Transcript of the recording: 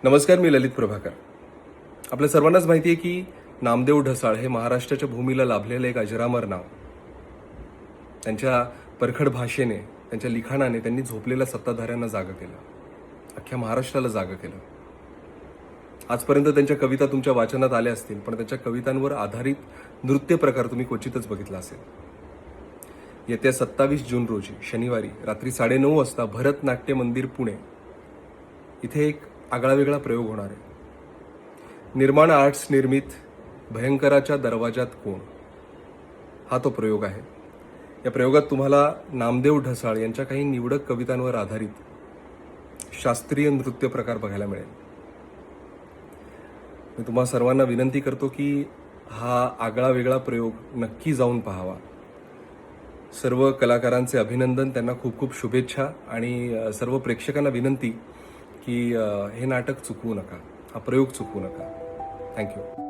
नमस्कार, मी ललित प्रभाकर. आपल्या सर्वांनाच माहिती आहे की नामदेव ढसाळ हे महाराष्ट्राच्या भूमीला लाभलेलं एक अजरामर नाव. त्यांच्या परखड भाषेने, त्यांच्या लिखाणाने त्यांनी झोपलेल्या सत्ताधाऱ्यांना जागं केलं, अख्ख्या महाराष्ट्राला जागं केलं. आजपर्यंत त्यांच्या कविता तुमच्या वाचनात आल्या असतील, पण त्यांच्या कवितांवर आधारित नृत्य प्रकार तुम्ही क्वचितच बघितला असेल. येत्या 27 जून रोजी शनिवारी रात्री 9:30 वाजता भरतनाट्य मंदिर पुणे इथे एक आगळावेगळा प्रयोग होणार आहे. निर्माण आर्ट्स निर्मित भयंकराच्या दरवाजात कोण हा तो प्रयोग आहे. या प्रयोगात तुम्हाला नामदेव ढसाळ यांच्या काही निवडक कवितांवर आधारित शास्त्रीय नृत्य प्रकार बघायला मिळेल. मी तुम्हा सर्वांना विनंती करतो की हा आगळा वेगळा प्रयोग नक्की जाऊन पाहावा. सर्व कलाकारांचे अभिनंदन, त्यांना खूप खूप शुभेच्छा आणि सर्व प्रेक्षकांना विनंती की हे नाटक चुकवू नका, हा प्रयोग चुकवू नका. थँक्यू.